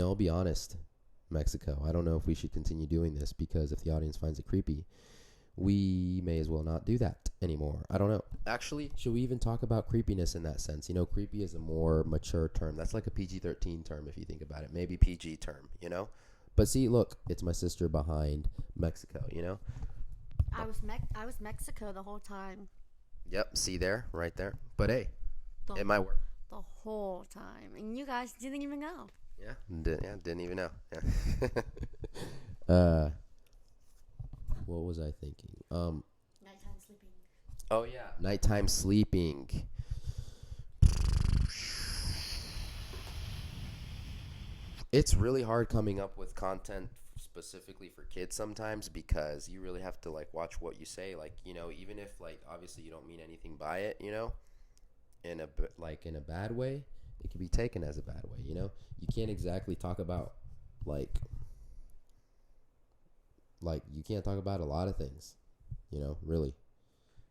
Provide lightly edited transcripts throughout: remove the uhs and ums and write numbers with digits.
I'll be honest, Mexico, I don't know if we should continue doing this because if the audience finds it creepy, we may as well not do that anymore. I don't know. Actually, should we even talk about creepiness in that sense? Creepy is a more mature term. That's like a PG-13 term if you think about it. Maybe PG term, But see, look, it's my sister behind Mexico, I was Mexico the whole time. Yep, see there, right there. But hey, The, it might work. the whole time. And you guys didn't even know. Yeah, didn't even know. Yeah. uh, what was I thinking? Nighttime sleeping. Oh yeah, nighttime sleeping. It's really hard coming up with content specifically for kids sometimes because you really have to like watch what you say. Like even if like obviously you don't mean anything by it, in a bad way, it can be taken as a bad way. You can't exactly talk about like you can't talk about a lot of things, really.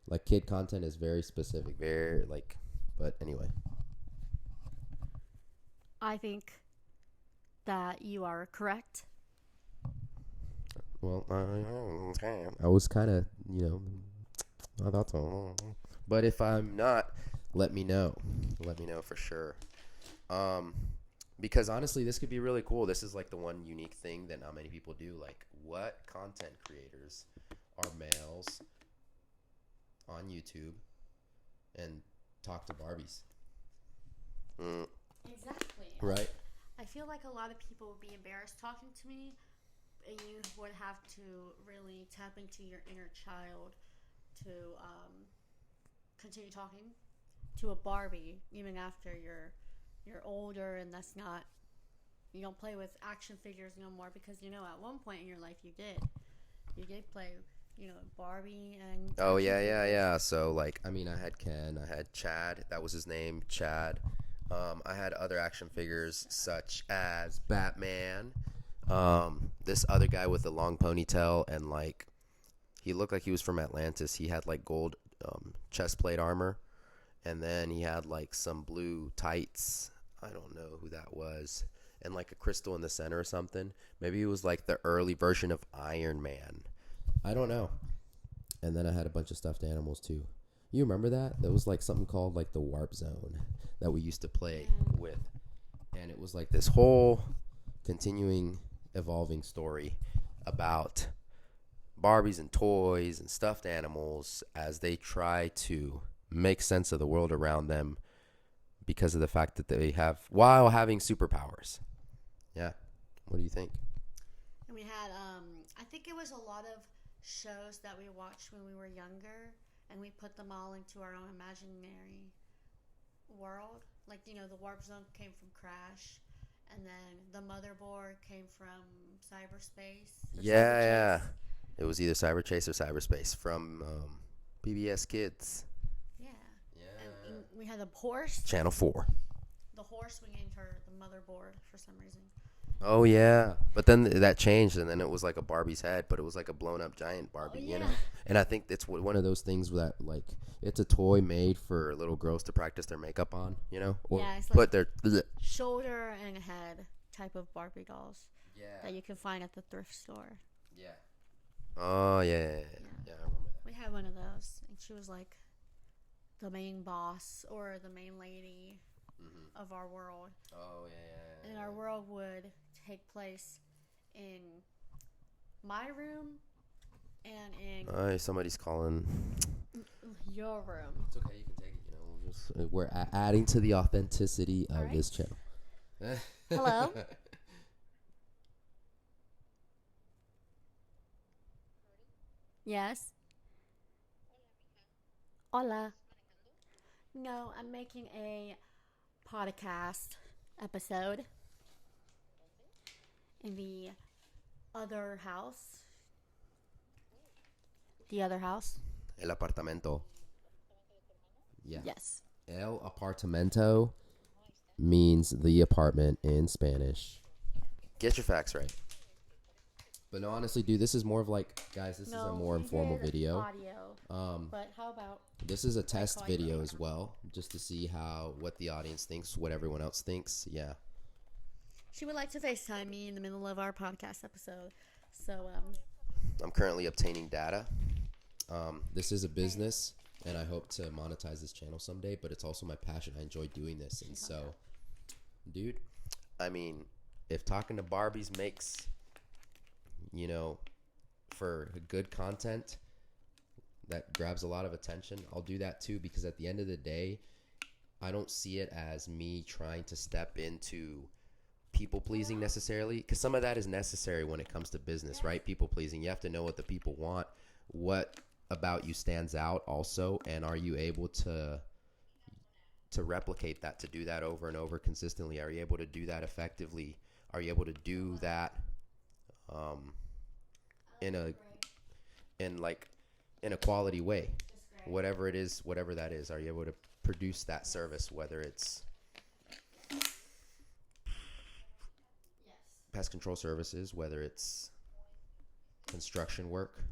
Like kid content is very specific, very like. But anyway, I think that you are correct. well, I was kind of, I thought so. But if I'm not, let me know. Let me know for sure. Because honestly, this could be really cool. This is like the one unique thing that not many people do. Like, what content creators are males on YouTube and talk to Barbies? Exactly. Right? I feel like a lot of people would be embarrassed talking to me, and you would have to really tap into your inner child to continue talking to a Barbie, even after you're older, and that's not, you don't play with action figures no more because at one point in your life you did play Barbie and Oh action yeah. figures. So like, I mean, I had Ken, I had Chad. That was his name, Chad. I had other action figures such as Batman. This other guy with a long ponytail and like, he looked like he was from Atlantis. He had like gold chest plate armor, and then he had like some blue tights. I don't know who that was, and like a crystal in the center or something. Maybe it was like the early version of Iron Man. I don't know. And then I had a bunch of stuffed animals too. You remember that? There was like something called like the Warp Zone that we used to play with. And it was like this whole continuing evolving story about Barbies and toys and stuffed animals as they try to make sense of the world around them because of the fact that they have, while having superpowers. Yeah. What do you think? And we had I think it was a lot of shows that we watched when we were younger, and we put them all into our own imaginary world. Like, the Warp Zone came from Crash, and then the motherboard came from cyberspace. Yeah. It was either Cyber Chase or Cyberspace from PBS Kids. Yeah. Yeah. And we had a horse. Channel 4. The horse, we named her the motherboard for some reason. Oh, yeah. But then that changed, and then it was like a Barbie's head, but it was like a blown-up giant Barbie, Oh, yeah. And I think it's one of those things that, like, it's a toy made for little girls to practice their makeup on, Or Yeah, it's put like their... shoulder and head type of Barbie dolls Yeah. that you can find at the thrift store. Yeah. Oh, yeah, I remember that. We had one of those, and she was like the main boss or the main lady of our world. Oh, yeah. And our world would take place in my room and in somebody's calling. your room. It's okay, you can take it, we're adding to the authenticity of Right. this channel. Hello? Yes? Hola. No, I'm making a podcast episode in the other house. The other house? El apartamento. Yeah. Yes. El apartamento means the apartment in Spanish. Get your facts right. But no, honestly, dude, this is more of like, guys, this is a more informal video. Audio. But how about This is a test call you video later. as well, just to see what the audience thinks, what everyone else thinks. Yeah. She would like to FaceTime me in the middle of our podcast episode. So, I'm currently obtaining data. This is a business, and I hope to monetize this channel someday, but it's also my passion. I enjoy doing this. And so, dude, I mean, if talking to Barbies makes, for good content that grabs a lot of attention, I'll do that too, because at the end of the day, I don't see it as me trying to step into people pleasing necessarily, because some of that is necessary when it comes to business, right? People pleasing. You have to know what the people want, what about you stands out also, and are you able to replicate that, to do that over and over consistently? Are you able to do that effectively? Are you able to do that in a quality way? Whatever it is, whatever that is, are you able to produce that service, whether it's pest control services, whether it's construction work,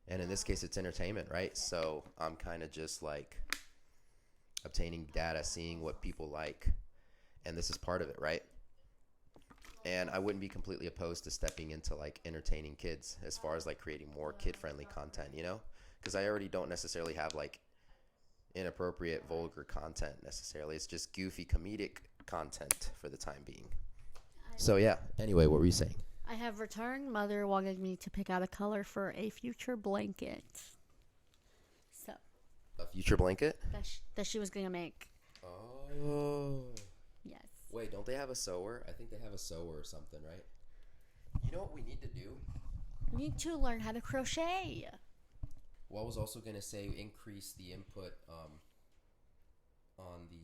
and in this case it's entertainment, right? So I'm kind of just like obtaining data, seeing what people like, and this is part of it, right? And I wouldn't be completely opposed to stepping into like entertaining kids, as far as like creating more kid-friendly content, because I already don't necessarily have like inappropriate, vulgar content necessarily. It's just goofy, comedic content for the time being. So yeah, anyway, what were you saying? I have returned. Mother wanted me to pick out a color for a future blanket. So. A future blanket? That she was going to make. Oh. Yes. Wait, don't they have a sewer? I think they have a sewer or something, right? You know what we need to do? We need to learn how to crochet. Well, I was also going to say increase the input on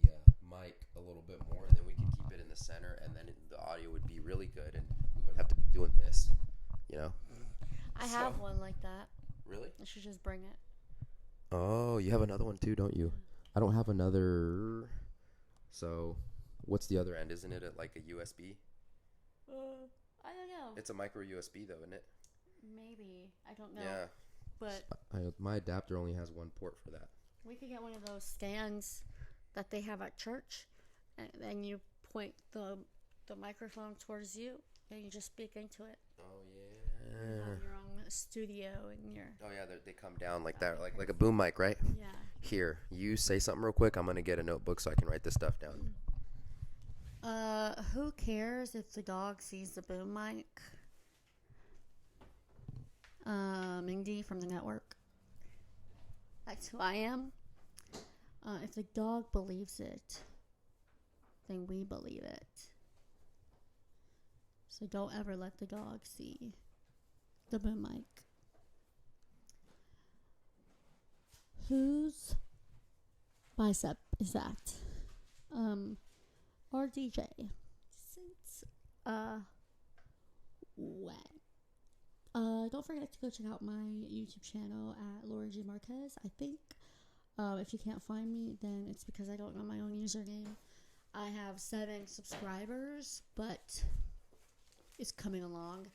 the mic a little bit more, and then we can keep it in the center, and then the audio would be really good, and we wouldn't have to be doing this, I have one like that. Really? I should just bring it. Oh, you have another one too, don't you? I don't have another. So, what's the other end? Isn't it like a USB? I don't know. It's a micro USB though, isn't it? Maybe. I don't know. Yeah. But my adapter only has one port for that. We could get one of those stands that they have at church, and then you point the microphone towards you, and you just speak into it. Oh yeah. You have your own studio and your. Oh yeah, they come down like that, like a boom mic, right? Yeah. Here, you say something real quick. I'm gonna get a notebook so I can write this stuff down. Who cares if the dog sees the boom mic? Mindy from the network. That's who I am. If the dog believes it, then we believe it. So don't ever let the dog see the boom mic. Whose bicep is that? Or DJ? Since when? Don't forget to go check out my YouTube channel at Loriegmarquez. I think if you can't find me, then it's because I don't know my own username. I have 7 subscribers, but it's coming along.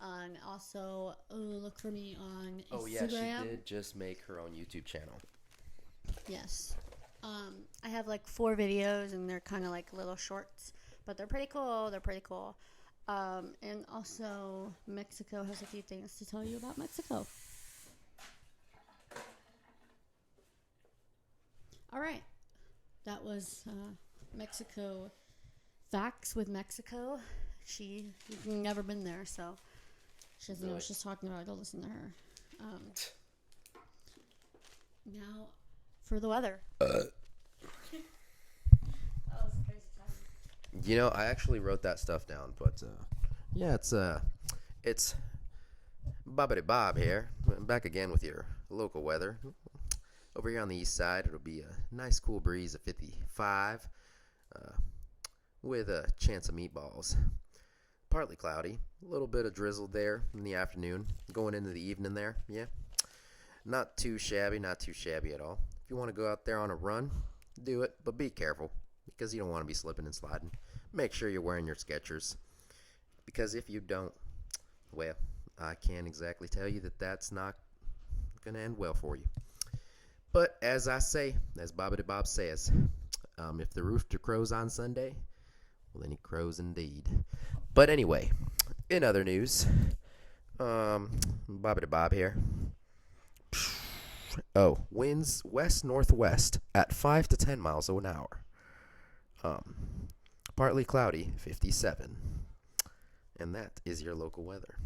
And also look for me on Instagram. Oh yeah, she did just make her own YouTube channel. Yes. I have like 4 videos, and they're kind of like little shorts, but they're pretty cool. And also, Mexico has a few things to tell you about Mexico. All right. That was Mexico Facts with Mexico. She's never been there, so she doesn't know what she's talking about. Don't listen to her. Now, for the weather. I actually wrote that stuff down, but yeah, it's Bobbity Bob here, back again with your local weather. Over here on the east side, it'll be a nice cool breeze of 55, with a chance of meatballs. Partly cloudy, a little bit of drizzle there in the afternoon, going into the evening there. Yeah, not too shabby at all. If you want to go out there on a run, do it, but be careful, because you don't want to be slipping and sliding. Make sure you're wearing your Skechers, because if you don't, well, I can't exactly tell you that that's not going to end well for you. But as I say, as Bobbity Bob says, if the rooster crows on Sunday, well, then he crows indeed. But anyway, in other news, Bobby to Bob here. Oh, winds west northwest at 5 to 10 miles an hour. Um, partly cloudy, 57. And that is your local weather.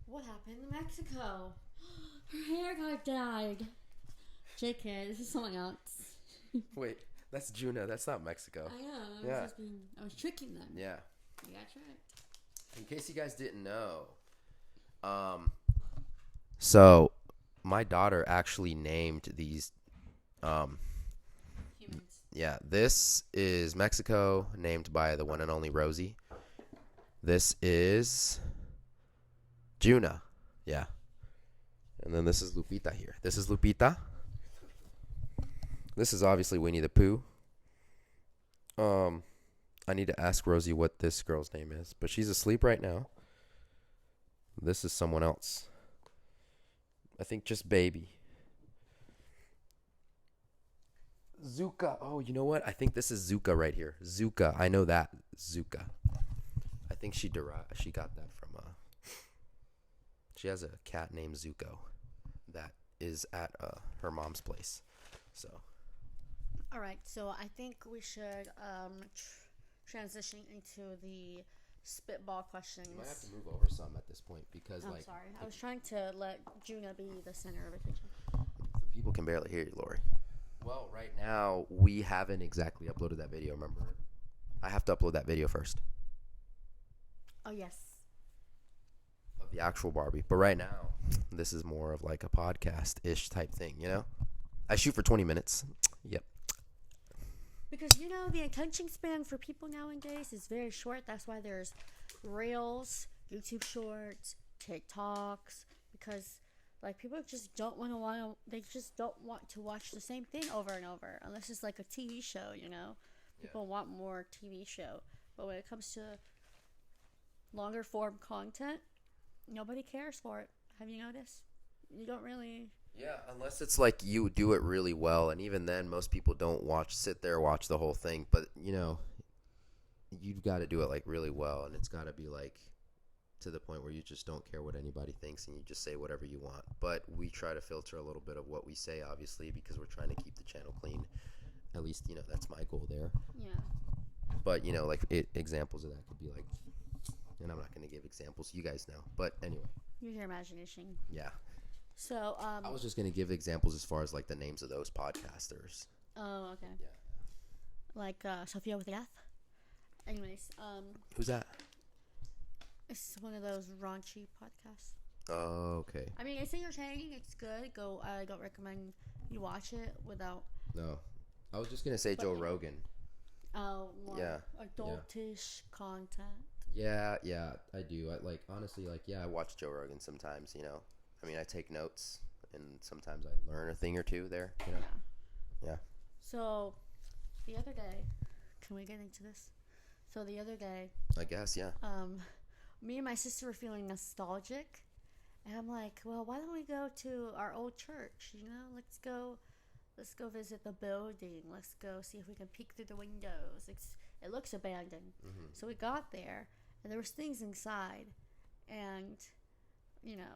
What happened in Mexico? Her hair got dyed. JK, this is something else. Wait, that's Juna. That's not Mexico. I know. Yeah. I was tricking them. Yeah. I got tricked. In case you guys didn't know, so my daughter actually named these. Humans. Yeah, this is Mexico, named by the one and only Rosie. This is Juna. Yeah. And then this is Lupita here. This is Lupita. This is obviously Winnie the Pooh. I need to ask Rosie what this girl's name is, but she's asleep right now. This is someone else. I think just Baby. Zuka. Oh, you know what? I think this is Zuka right here. Zuka. I know that. Zuka. I think she got that from she has a cat named Zuko that is at her mom's place. So. All right, so I think we should transition into the spitball questions. You might have to move over some at this point because I'm sorry. I was trying to let Juna be the center of attention. The people can barely hear you, Lori. Well, right now we haven't exactly uploaded that video, remember? I have to upload that video first. Oh, yes. Of the actual Barbie. But right now, this is more of like a podcast-ish type thing, you know? I shoot for 20 minutes. Yep. Because, the attention span for people nowadays is very short. That's why there's Reels, YouTube Shorts, TikToks. Because, people just don't they just don't want to watch the same thing over and over. Unless it's like a TV show, People want more TV show. But when it comes to longer form content, nobody cares for it. Have you noticed? You don't really... Yeah, unless it's like you do it really well, and even then, most people don't sit there, watch the whole thing. But you've got to do it like really well, and it's got to be like to the point where you just don't care what anybody thinks, and you just say whatever you want. But we try to filter a little bit of what we say, obviously, because we're trying to keep the channel clean. At least that's my goal there. Yeah. But examples of that could be like, and I'm not going to give examples, you guys know. But anyway. Use your imagination. Yeah. So, I was just going to give examples as far as, like, the names of those podcasters. Oh, okay. Yeah. Like, Sophia with the F? Anyways, Who's that? It's one of those raunchy podcasts. Oh, okay. I mean, it's entertaining. It's good. I don't recommend you watch it without... No. I was just going to say Joe Rogan. Oh, more yeah. adultish content. Yeah, I do. Honestly, I watch Joe Rogan sometimes, I mean, I take notes, and sometimes I learn a thing or two there. Yeah. So, the other day, can we get into this? So the other day, I guess, yeah. Me and my sister were feeling nostalgic, and I'm like, well, why don't we go to our old church? Let's go visit the building. Let's go see if we can peek through the windows. It looks abandoned. Mm-hmm. So we got there, and there was things inside, and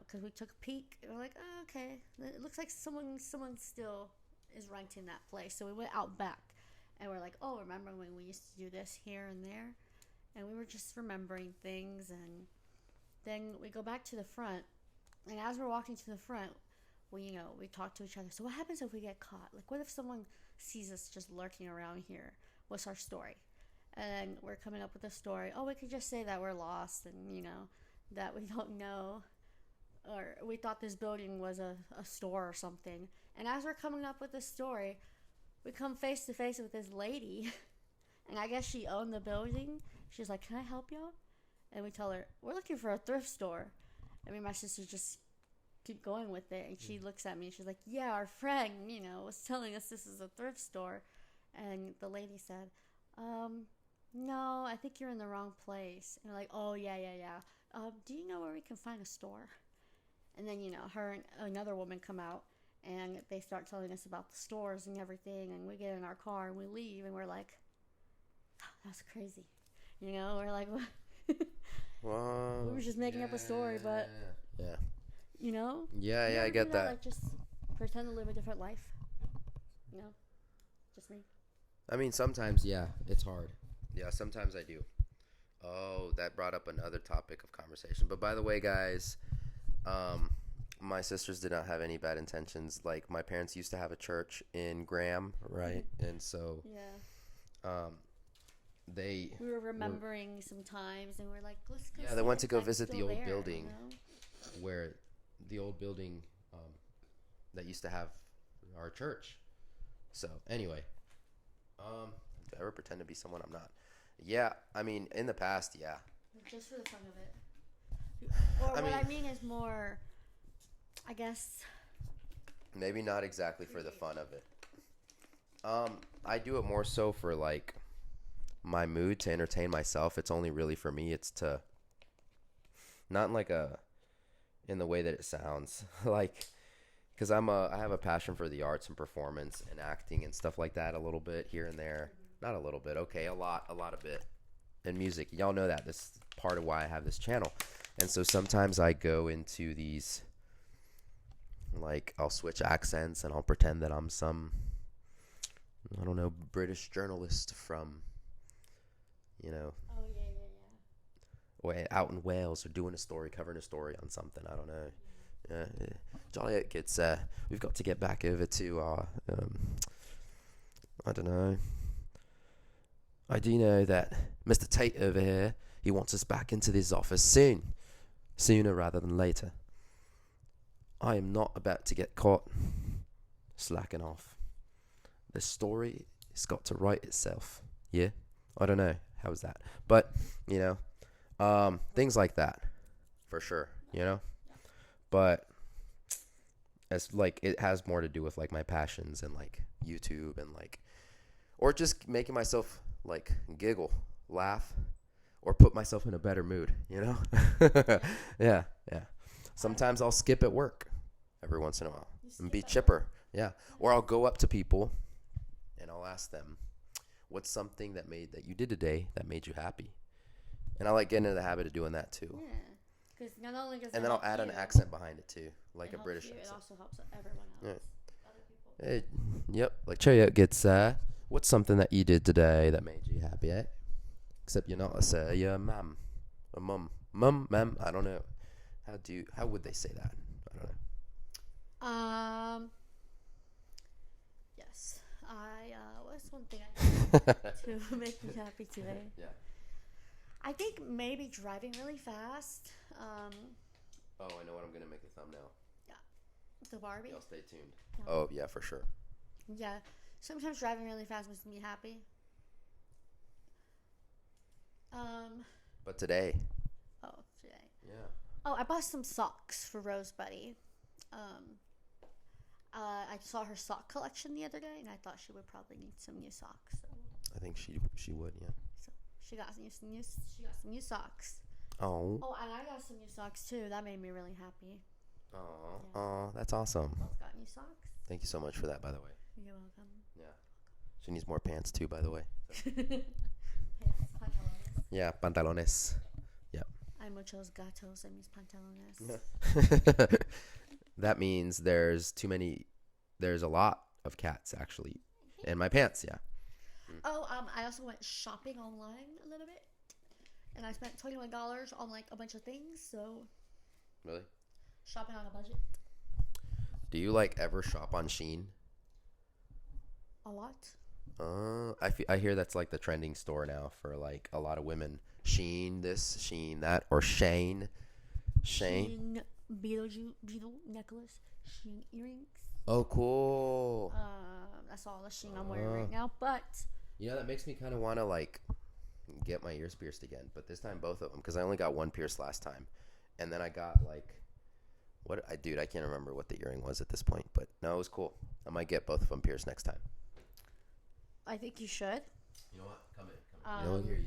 because we took a peek, and we're like, oh, okay, it looks like someone still is renting that place. So we went out back, and we're like, oh, remember when we used to do this here and there? And we were just remembering things, and then we go back to the front, and as we're walking to the front, we talk to each other. So what happens if we get caught? Like, what if someone sees us just lurking around here? What's our story? And we're coming up with a story. Oh, we could just say that we're lost, and that we don't know, or we thought this building was a store or something. And as we're coming up with this story, we come face to face with this lady, and I guess she owned the building. She's like, can I help y'all? And we tell her, we're looking for a thrift store. I mean, my sister just keep going with it, and she looks at me, and she's like, yeah, our friend, was telling us this is a thrift store. And the lady said, no, I think you're in the wrong place. And we're like, oh, yeah. Do you know where we can find a store? And then, her and another woman come out, and they start telling us about the stores and everything, and we get in our car, and we leave, and we're like, oh, that's crazy. You know, we're like, Well, we were just making up a story, but yeah, you know, yeah, you I ever get do that. Like just pretend to live a different life. You know, just me. I mean, sometimes, yeah, it's hard. Yeah, sometimes I do. Oh, that brought up another topic of conversation. But by the way, guys, my sisters did not have any bad intentions. Like, my parents used to have a church in Graham, right? And so, Yeah. We were remembering some times, and we're like, let's go. Yeah, they went to go visit the old building, where the old building that used to have our church. So anyway, do I ever pretend to be someone I'm not? Yeah, I mean, in the past, yeah. Just for the fun of it. Or I mean is more, I guess. Maybe not exactly for the fun of it. I do it more so for like my mood, to entertain myself. It's only really for me. It's to not in the way that it sounds like, because I have a passion for the arts and performance and acting and stuff like that a little bit here and there. Not a little bit, okay, a lot of it. And music, y'all know that. This is part of why I have this channel. And so sometimes I go into these, like, I'll switch accents and I'll pretend that I'm some, I don't know, British journalist from, you know, out in Wales, or doing a story, covering a story on something. I don't know. Yeah. Joliet gets. We've got to get back over to our. I don't know. I do know that Mr. Tate over here, he wants us back into this office soon, sooner rather than later. I am not about to get caught slacking off. The story has got to write itself. Yeah, I don't know. How's that? But you know, things like that, for sure. You know, but as like it has more to do with like my passions and like YouTube and like, or just making myself like giggle, laugh, or put myself in a better mood. You know, yeah. Sometimes I'll skip at work every once in a while and be chipper. Yeah, or I'll go up to people and I'll ask them, what's something that you did today that made you happy? And I like getting into the habit of doing that too. Yeah, because not only does and then I'll add an accent behind it too, like a British accent. It also helps everyone else, other Hey, people. yep, like Chariot gets, what's something that you did today that made you happy, eh? Except you're not, you're a mum, ma'am, I don't know. How would they say that? I don't know. Yes, what's one thing I did to make me happy today? Yeah. I think maybe driving really fast. Oh, I know what I'm gonna make a thumbnail. Yeah, the Barbie. Y'all stay tuned. Yeah. Oh yeah, for sure. Yeah, sometimes driving really fast makes me happy. But today. Oh, today. Yeah. Oh, I bought some socks for Rose Buddy. I saw her sock collection the other day, and I thought she would probably need some new socks. So. I think she would, yeah. So she got some new socks. Oh. Oh, and I got some new socks too. That made me really happy. Oh, yeah. Oh, that's awesome. Both got new socks. Thank you so much for that, by the way. You're welcome. Yeah. She needs more pants too, by the way. So. Pantalones. Yeah, pantalones. Yeah. Hay muchos gatos en mis pantalones. That means there's a lot of cats actually in my pants, yeah. Oh, I also went shopping online a little bit, and I spent $21 on like a bunch of things. So, really, shopping on a budget. Do you like ever shop on Shein? A lot. I hear that's like the trending store now for like a lot of women. Shein this, Shein that, or Shane. Beetle necklace, Shein earrings. Oh, cool. That's all the Shein I'm wearing right now. But you know, that makes me kind of want to like get my ears pierced again. But this time, both of them, because I only got one pierced last time, and then I got like I can't remember what the earring was at this point. But no, it was cool. I might get both of them pierced next time. I think you should. You know what? Come in. You know, here you